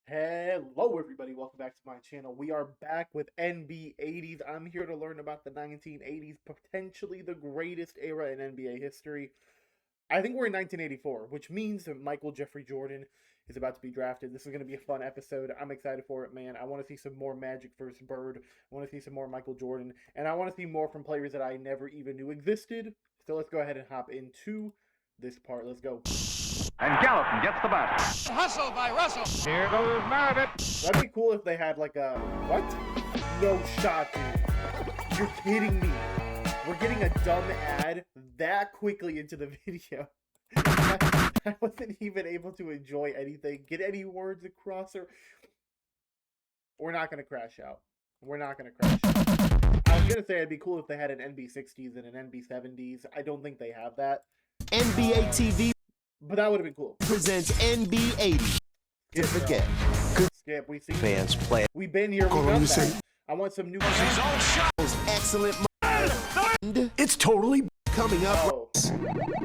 Hello, everybody. Welcome back to my channel. We are back with NB80s. I'm here to learn about the 1980s, potentially the greatest era in NBA history. I think we're in 1984, which means that Michael Jeffrey Jordan is about to be drafted. This is going to be a fun episode. I'm excited for it, man. I want to see some more Magic versus Bird. I want to see some more Michael Jordan. And I want to see more from players that I never even knew existed. So let's go ahead and hop into this part. Let's go. And Gallatin gets the bat. Hustle by Russell. Here goes Marvin. That'd be cool if they had like a... What? No shot, dude. You're kidding me. We're getting a dumb ad that quickly into the video. I wasn't even able to enjoy anything, get any words across, or... We're not going to crash out. We're not going to crash out. I was going to say it'd be cool if they had an NB60s and an NB70s. I don't think they have that. NBA TV But that would have been cool. presents NBA80. Skip, forget. Skip, we see Fans play. We've been here. We done that. I want some new. Excellent. It's totally coming up. Oh.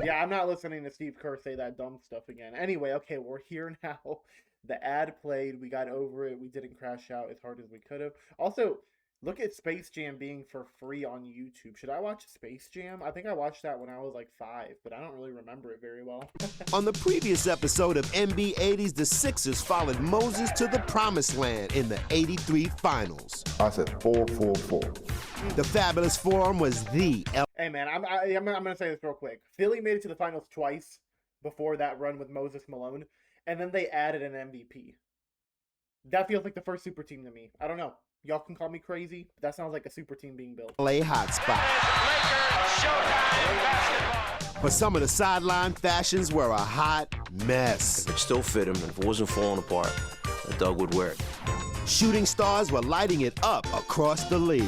Yeah, I'm not listening to Steve Kerr say that dumb stuff again. Anyway, okay, we're here now. The ad played. We got over it. We didn't crash out as hard as we could have. Also, look at Space Jam being for free on YouTube. Should I watch Space Jam? I think I watched that when I was like 5, but I don't really remember it very well. On the previous episode of NBA80s, the Sixers followed Moses to the promised land in the '83 finals. I said 4-4-4. The Fabulous Forum was the Hey, man, I'm going to say this real quick. Philly made it to the finals twice before that run with Moses Malone, and then they added an MVP. That feels like the first super team to me. I don't know. Y'all can call me crazy, but that sounds like a super team being built. LA hotspot. But some of the sideline fashions were a hot mess. If it still fit him, and if it wasn't falling apart, Doug would wear it. Shooting stars were lighting it up across the league.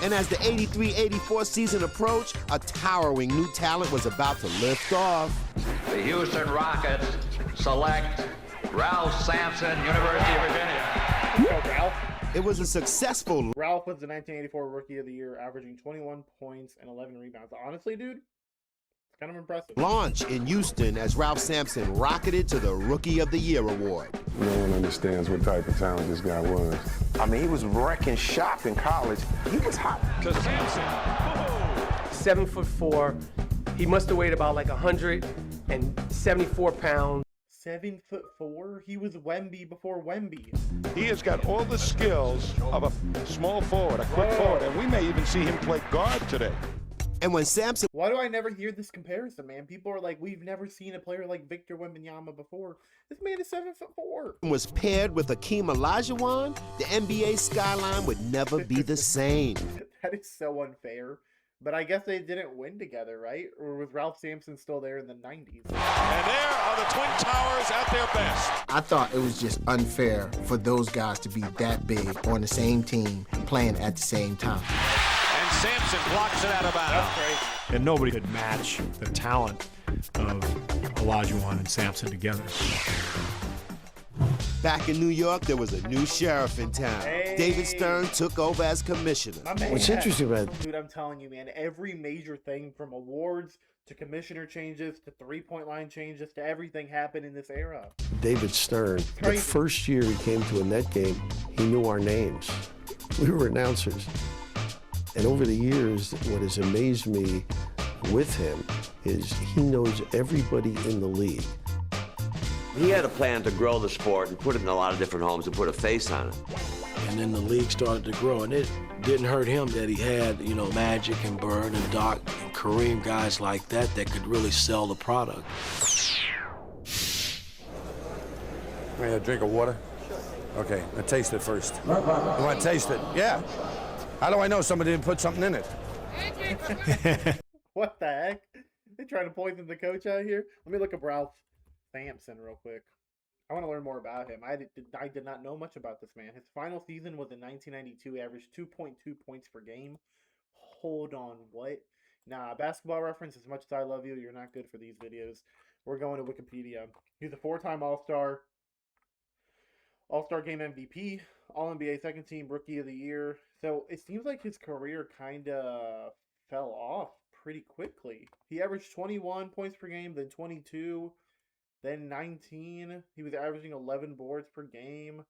And as the '83-'84 season approached, a towering new talent was about to lift off. The Houston Rockets select Ralph Sampson, University of Virginia. Let's go, Ralph. It was a successful Ralph was the 1984 Rookie of the Year, averaging 21 points and 11 rebounds. Honestly, dude, it's kind of impressive. launch in Houston as Ralph Sampson rocketed to the Rookie of the Year award. No one understands what type of talent this guy was. I mean, he was wrecking shop in college. He was hot. To Sampson. 7'4". He must have weighed about like 174 pounds. 7'4"? He was Wemby before Wemby. He has got all the skills of a small forward, a quick forward, and we may even see him play guard today. And when Sampson Why do I never hear this comparison, man? People are like, we've never seen a player like Victor Wembanyama before. This man is 7'4". was paired with Akeem Olajuwon, the NBA skyline would never be the same. That is so unfair. But I guess they didn't win together, right? Or was Ralph Sampson still there in the 90s? And there are the Twin Towers at their best. I thought it was just unfair for those guys to be that big on the same team playing at the same time. And Sampson blocks it out of That's bounds. crazy. And nobody could match the talent of Olajuwon and Sampson together. Back in New York, there was a new sheriff in town. Hey. David Stern took over as commissioner. My man. What's interesting about Dude, I'm telling you, man, every major thing from awards to commissioner changes to three-point line changes to everything happened in this era. David Stern, the Crazy. first year he came to a net game, he knew our names. We were announcers. And over the years, what has amazed me with him is he knows everybody in the league. He had a plan to grow the sport and put it in a lot of different homes and put a face on it. And then the league started to grow, and it didn't hurt him that he had, Magic and Bird and Doc and Kareem, guys like that could really sell the product. May I have a drink of water? Okay, I taste it first. You want to taste it? Yeah. How do I know somebody didn't put something in it? What the heck? They trying to poison the coach out here? Let me look up Ralph Sampson real quick. I want to learn more about him. I did not know much about this man. His final season was in 1992. He averaged 2.2 points per game. Hold on, what? Nah, Basketball Reference, as much as I love you, you're not good for these videos. We're going to Wikipedia. He's a 4-time All-Star. All-Star Game MVP. All-NBA Second Team Rookie of the Year. So it seems like his career kind of fell off pretty quickly. He averaged 21 points per game, then 22, Then 19, he was averaging 11 boards per game,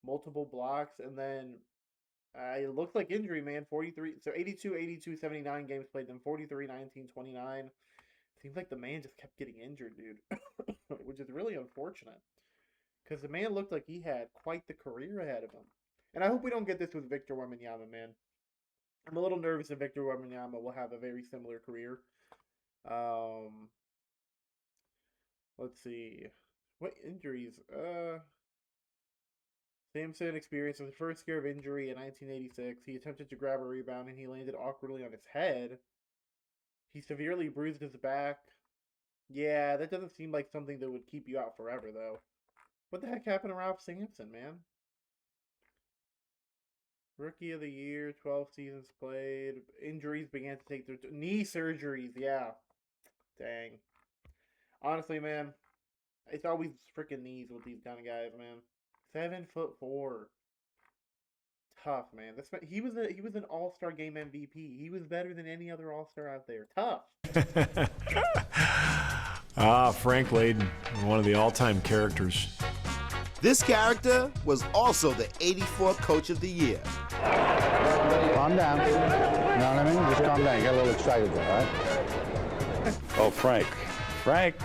multiple blocks, and then it looked like injury, man. 43, so 82, 82, 79 games played, then 43, 19, 29. Seems like the man just kept getting injured, dude, which is really unfortunate. Because the man looked like he had quite the career ahead of him. And I hope we don't get this with Victor Wembanyama, man. I'm a little nervous that Victor Wembanyama will have a very similar career. Let's see. What injuries? Sampson experienced his first scare of injury in 1986. He attempted to grab a rebound and he landed awkwardly on his head. He severely bruised his back. Yeah, that doesn't seem like something that would keep you out forever, though. What the heck happened to Ralph Sampson, man? Rookie of the year, 12 seasons played. Injuries began to take their... Knee surgeries, yeah. Dang. Honestly, man, it's always freaking knees with these kind of guys, man. 7'4". Tough, man. He was an All-Star Game MVP. He was better than any other All-Star out there. Tough. Frank Layden, one of the all-time characters. This character was also the '84 Coach of the Year. Calm down. You know what I mean? Just calm down. You get a little excited there, all right? Oh, Frank. Frank,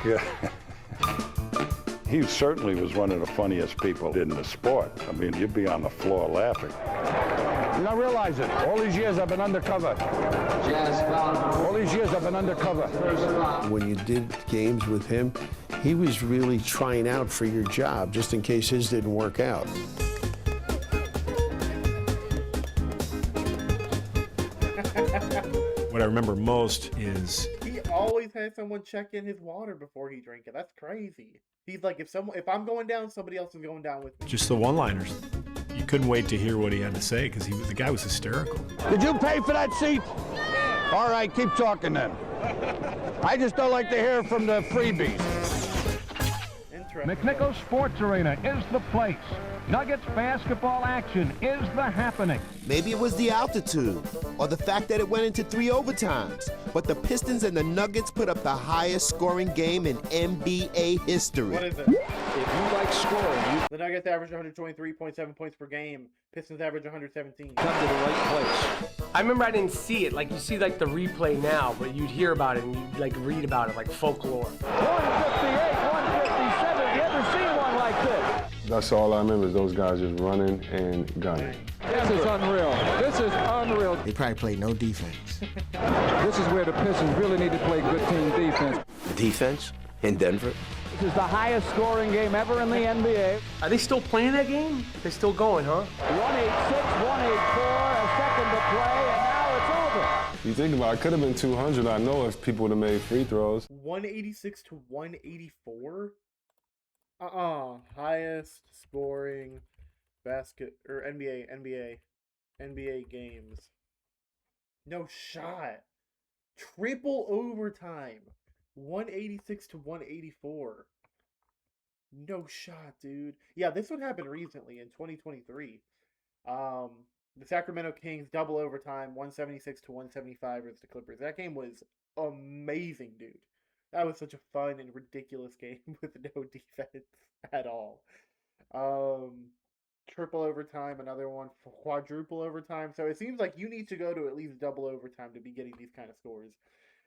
he certainly was one of the funniest people in the sport. I mean, you'd be on the floor laughing. You don't realize it. All these years I've been undercover. All these years I've been undercover. When you did games with him, he was really trying out for your job, just in case his didn't work out. What I remember most is he always had someone check in his water before he drank it. That's crazy. He's like, if I'm going down, somebody else is going down with me. just the one-liners. You couldn't wait to hear what he had to say because the guy was hysterical. Did you pay for that seat? All right, keep talking then. I just don't like to hear from the freebies. McNichols Sports Arena is the place. Nuggets basketball action is the happening. Maybe it was the altitude or the fact that it went into 3 overtimes, but the Pistons and the Nuggets put up the highest scoring game in NBA history. What is it? If you like scoring, the Nuggets average 123.7 points per game. Pistons average 117. Come to the right place. I remember I didn't see it. Like, you see, like, the replay now, but you'd hear about it and you'd, like, read about it, like folklore. 158, 157. You ever seen one like this? That's all I remember is those guys just running and gunning. This is unreal. This is unreal. They probably played no defense. This is where the Pistons really need to play good team defense. Defense in Denver? This is the highest scoring game ever in the NBA. Are they still playing that game? They're still going, huh? 186, 184, a second to play, and now it's over. You think about it, could have been 200, I know, if people would have made free throws. 186 to 184? Highest scoring NBA games. No shot. Triple overtime. 186 to 184. No shot, dude. Yeah, this one happened recently in 2023. The Sacramento Kings double overtime, 176 to 175 versus the Clippers. That game was amazing, dude. That was such a fun and ridiculous game with no defense at all. Triple overtime, another one, quadruple overtime. So it seems like you need to go to at least double overtime to be getting these kind of scores.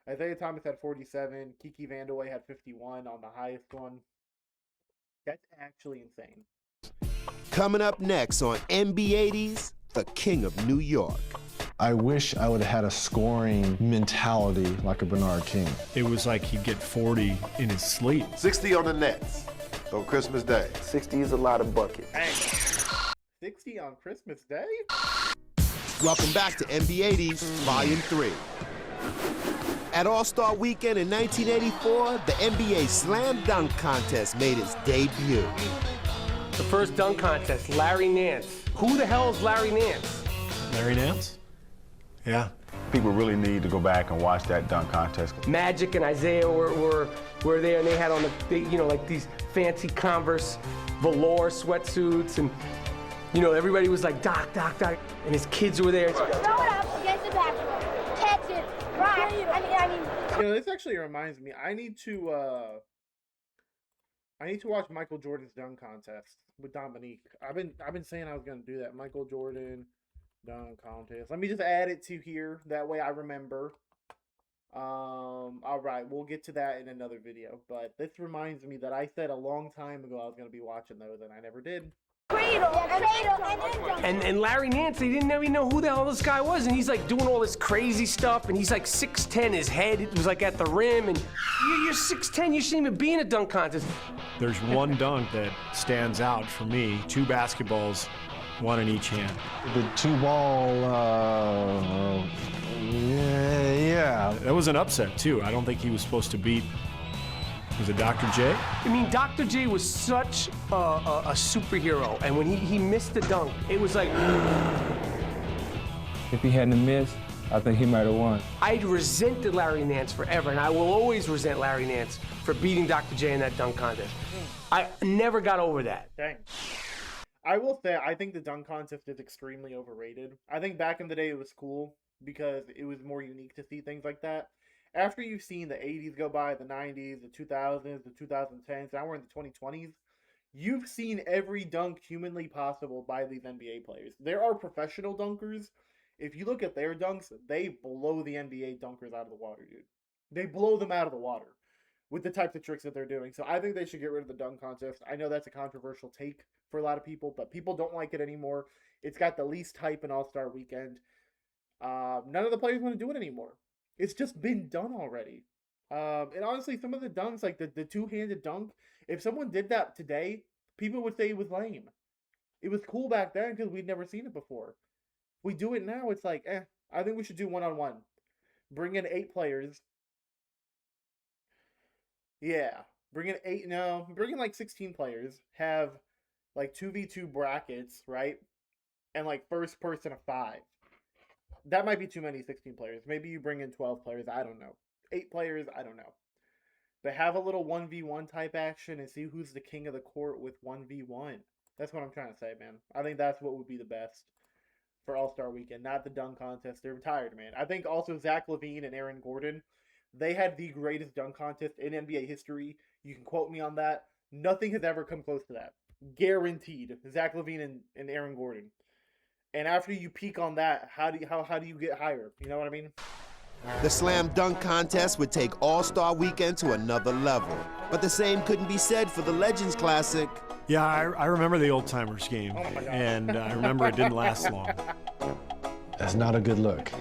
Isaiah Thomas had 47. Kiki Vandeweghe had 51 on the highest one. That's actually insane. Coming up next on NBA80s, the King of New York. I wish I would have had a scoring mentality like a Bernard King. It was like he'd get 40 in his sleep. 60 on the Nets on Christmas Day. 60 is a lot of buckets. 60 on Christmas Day? Welcome back to NBA80s, Volume 3. At All-Star Weekend in 1984, the NBA Slam Dunk Contest made its debut. The first dunk contest, Larry Nance. Who the hell is Larry Nance? Larry Nance? Yeah. People really need to go back and watch that dunk contest. Magic and Isaiah were there, and they had on like these fancy Converse velour sweatsuits, and everybody was like, Doc, and his kids were there. Throw it up against the basketball. Catch it. Right. I mean. This actually reminds me. I need to I need to watch Michael Jordan's dunk contest with Dominique. I've been saying I was gonna do that. Michael Jordan dunk contest. Let me just add it to here. That way I remember. All right, we'll get to that in another video. But this reminds me that I said a long time ago I was gonna be watching those, and I never did. And Larry Nance, they didn't even know who the hell this guy was, and he's like doing all this crazy stuff, and he's like 6'10", his head was like at the rim, and you're 6'10", you shouldn't even be in a dunk contest. There's one dunk that stands out for me, 2 basketballs, one in each hand. The 2-ball, yeah. That was an upset, too. I don't think he was supposed to beat, was it Dr. J? I mean, Dr. J was such a superhero, and when he missed the dunk, it was like... If he hadn't missed, I think he might have won. I resented Larry Nance forever, and I will always resent Larry Nance for beating Dr. J in that dunk contest. I never got over that. Dang. I will say, I think the dunk contest is extremely overrated. I think back in the day it was cool because it was more unique to see things like that. After you've seen the 80s go by, the 90s, the 2000s, the 2010s, now we're in the 2020s, you've seen every dunk humanly possible by these NBA players. There are professional dunkers. If you look at their dunks, they blow the NBA dunkers out of the water, dude. They blow them out of the water with the types of tricks that they're doing. So I think they should get rid of the dunk contest. I know that's a controversial take for a lot of people, but people don't like it anymore. It's got the least hype in All-Star Weekend. None of the players want to do it anymore. It's just been done already. And honestly, some of the dunks, like the two-handed dunk, if someone did that today, people would say it was lame. It was cool back then because we'd never seen it before. We do it now, it's like, I think we should do one-on-one. Bring in 8 players. Yeah. Bring in like 16 players. Have like 2v2 brackets, right? And like first person of 5. That might be too many 16 players. Maybe you bring in 12 players. I don't know. 8 players. I don't know. But have a little 1v1 type action and see who's the king of the court with 1v1. That's what I'm trying to say, man. I think that's what would be the best for All-Star Weekend. Not the dunk contest. They're retired, man. I think also Zach LaVine and Aaron Gordon, they had the greatest dunk contest in NBA history. You can quote me on that. Nothing has ever come close to that. Guaranteed. Zach LaVine and Aaron Gordon. And after you peak on that, how do you get higher? You know what I mean? The slam dunk contest would take All-Star Weekend to another level. But the same couldn't be said for the Legends Classic. Yeah, I remember the Old Timers game, and I remember it didn't last long. That's not a good look.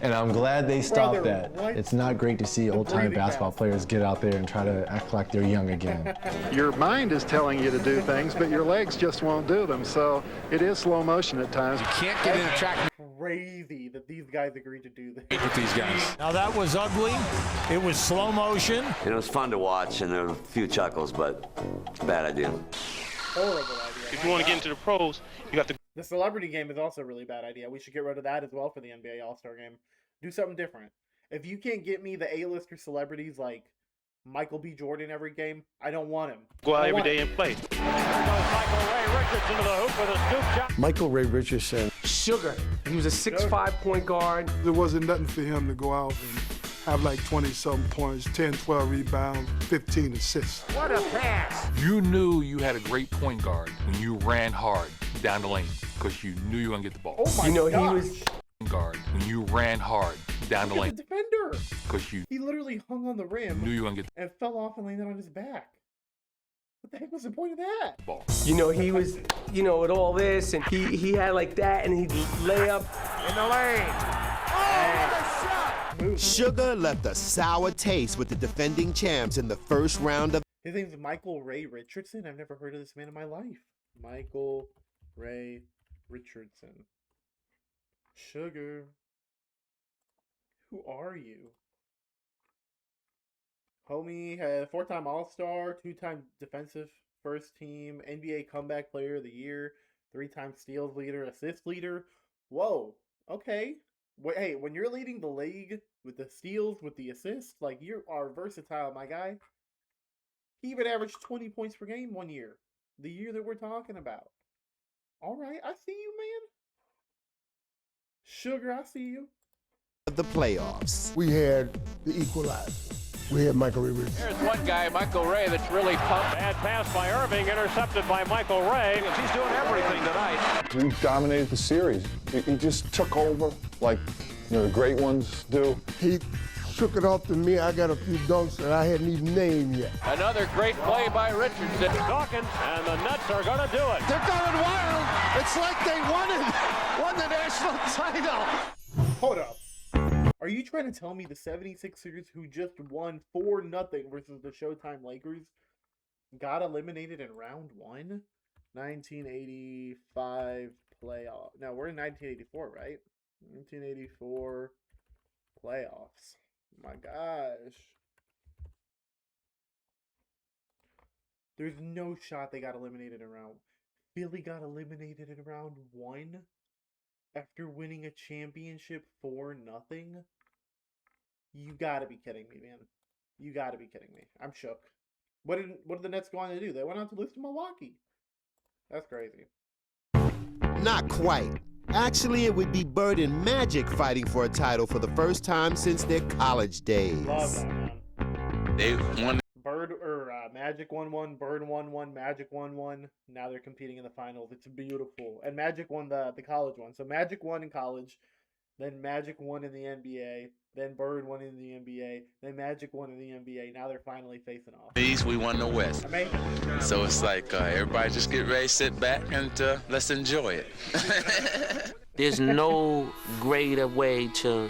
And I'm glad they stopped that. It's not great to see old-time basketball players get out there and try to act like they're young again. Your mind is telling you to do things, but your legs just won't do them. So it is slow motion at times. You can't get in a track. Crazy that these guys agreed to do this. With these guys. Now that was ugly. It was slow motion. And it was fun to watch, and there were a few chuckles, but bad idea. Horrible idea. If you want to get into the pros, you have to. The celebrity game is also a really bad idea. We should get rid of that as well for the NBA All-Star Game. Do something different. If you can't get me the A-lister celebrities like Michael B. Jordan every game, I don't want him. Go out every day and play. Michael Ray Richardson to the hoop with a scoop shot. Michael Ray Richardson. Sugar. He was a 6'5" point guard. There wasn't nothing for him to go out and have like 20-something points, 10, 12 rebounds, 15 assists. What a pass! You knew you had a great point guard when you ran hard down the lane because you knew you were going to get the ball. Oh my God. He was guard when you ran hard down the lane. Defender. Because he literally hung on the rim. Knew you were going to get and fell off and landed on his back. What the heck was the point of that? Ball. You know, he was, with all this, and he had like that, and he'd lay up in the lane. Oh, what a shot! Sugar left a sour taste with the defending champs in the first round of. His name's Michael Ray Richardson. I've never heard of this man in my life. Michael Ray Richardson. Sugar. Who are you? Homie had 4-time All-Star, 2-time defensive first team, NBA comeback player of the year, 3-time steals leader, assist leader. Whoa. Okay. Wait, hey, when you're leading the league with the steals, with the assists, like you are versatile, my guy. He even averaged 20 points per game one year. The year that we're talking about. All right, I see you, man. Sugar, I see you. The playoffs. We had the equalizer. We had Michael Ray Richardson. Here's one guy, Michael Ray, that's really pumped. Bad pass by Irving, intercepted by Michael Ray. He's doing everything tonight. He dominated the series. He just took over like the great ones do. He took it off to me. I got a few dunks that I hadn't even named yet. Another great play by Richardson. Dawkins, and the Nets are going to do it. They're going wild. It's like they won the national title. Hold up. Are you trying to tell me the 76ers, who just won 4-0 versus the Showtime Lakers, got eliminated in round 1? 1985 playoff. No, we're in 1984, right? 1984 playoffs. My gosh. There's no shot they got eliminated in round. Philly got eliminated in round 1 after winning a championship 4-0. You gotta be kidding me, man. You gotta be kidding me. I'm shook. What did the Nets go on to do? They went on to lose to Milwaukee. That's crazy. Not quite. Actually, it would be Bird and Magic fighting for a title for the first time since their college days. Love that, man. They won. Magic won one, Bird won one, Magic won one. Now they're competing in the finals. It's beautiful. And Magic won the college one. So Magic won in college, then Magic won in the NBA, then Bird won in the NBA, then Magic won in the NBA. Now they're finally facing off. East, we won the West. Amazing. So it's like everybody just get ready, sit back, and let's enjoy it. There's no greater way to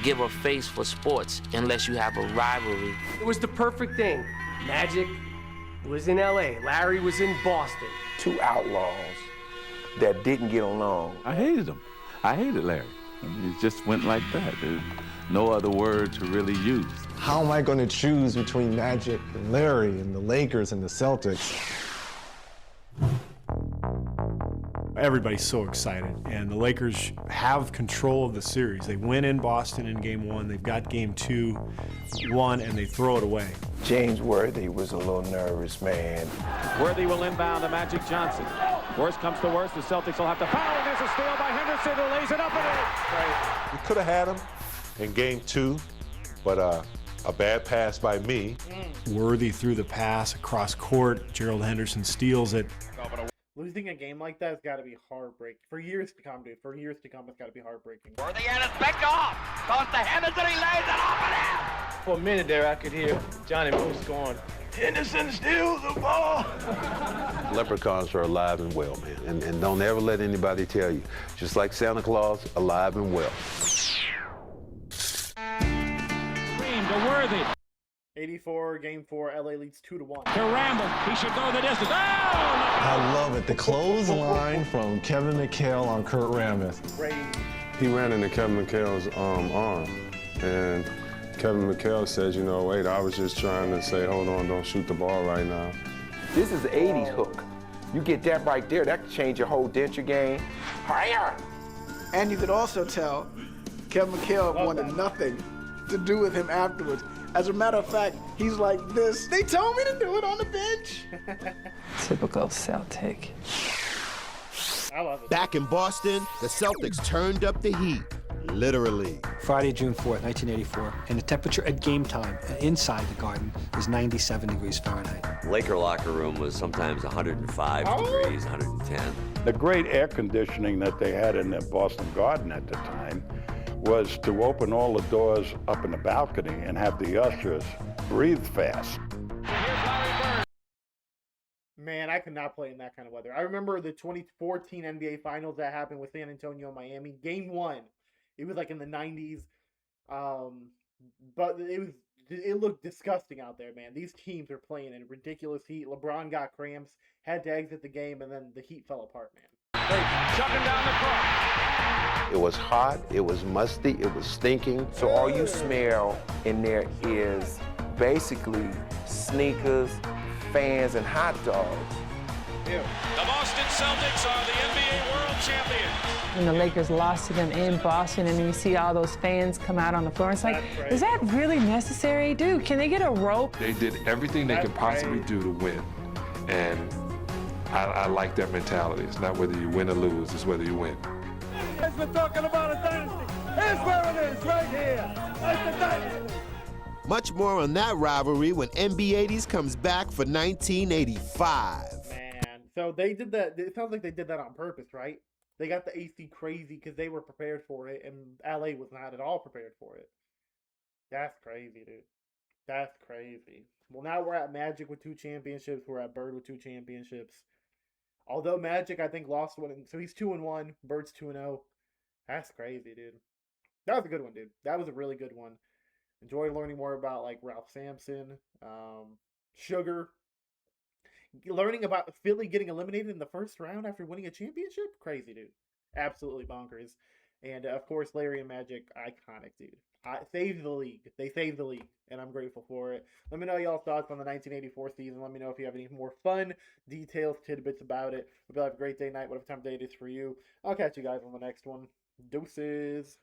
give a face for sports unless you have a rivalry. It was the perfect thing. Magic was in LA, Larry was in Boston. Two outlaws that didn't get along. I hated him. I hated Larry. It just went like that. There's no other word to really use. How am I going to choose between Magic and Larry and the Lakers and the Celtics? Everybody's so excited, and the Lakers have control of the series. They win in Boston in Game 1. They've got Game 2 won, and they throw it away. James Worthy was a little nervous, man. Worthy will inbound to Magic Johnson. Worst comes to worst, the Celtics will have to foul, and there's a steal by Henderson who lays it up and in. We could have had him in Game 2, but a bad pass by me. Worthy threw the pass across court. Gerald Henderson steals it. Losing a game like that has got to be heartbreaking. For years to come, dude. For years to come, it's got to be heartbreaking. Worthy and it's picked off. Goes to Henderson, he lays it off and in. For a minute there, I could hear Johnny Moose going, Henderson steals the ball. Leprechauns are alive and well, man. And don't ever let anybody tell you. Just like Santa Claus, alive and well. Green to Worthy. 84, Game 4, LA leads 2-1. To Ramble, he should go the distance. Oh! I love it. The clothesline from Kevin McHale on Kurt Rambis. He ran into Kevin McHale's arm, and Kevin McHale says, wait, I was just trying to say, hold on, don't shoot the ball right now. This is the 80s hook. You get that right there, that could change your whole denture game. Higher! And you could also tell Kevin McHale wanted nothing to do with him afterwards. As a matter of fact, he's like this. They told me to do it on the bench. Typical Celtic. I love it. Back in Boston, the Celtics turned up the heat, literally. Friday, June 4th, 1984, and the temperature at game time inside the Garden is 97 degrees Fahrenheit. Laker locker room was sometimes 105 degrees, 110. The great air conditioning that they had in the Boston Garden at the time was to open all the doors up in the balcony and have the ushers breathe fast. Man, I could not play in that kind of weather. I remember the 2014 NBA Finals that happened with San Antonio and Miami. Game 1, it was like in the 90s, but it looked disgusting out there, man. These teams are playing in ridiculous heat. LeBron got cramps, had to exit the game, and then the heat fell apart, man. Chucking down the court. It was hot, it was musty, it was stinking. So all you smell in there is basically sneakers, fans, and hot dogs. The Boston Celtics are the NBA World Champions. When the Lakers lost to them in Boston, and then you see all those fans come out on the floor, it's like, is that really necessary? Dude, can they get a rope? They did everything they could possibly do to win. And I like that mentality. It's not whether you win or lose, it's whether you win. We're talking about a dynasty. Here's where it is, right here. It's the dynasty. Much more on that rivalry when NBA80s comes back for 1985. Man, so they did that. It sounds like they did that on purpose, right? They got the AC crazy because they were prepared for it, and LA was not at all prepared for it. That's crazy, dude. That's crazy. Well, now we're at Magic with 2 championships. We're at Bird with 2 championships. Although Magic, I think, lost one, so he's 2-1. Bird's 2-0. That's crazy, dude. That was a good one, dude. That was a really good one. Enjoy learning more about like Ralph Sampson, Sugar. Learning about Philly getting eliminated in the first round after winning a championship, crazy, dude. Absolutely bonkers. And of course, Larry and Magic, iconic, dude. Saved the league. They saved the league, and I'm grateful for it. Let me know y'all's thoughts on the 1984 season. Let me know if you have any more fun details, tidbits about it. Hope you have a great day, night, whatever time of day it is for you. I'll catch you guys on the next one. Deuces.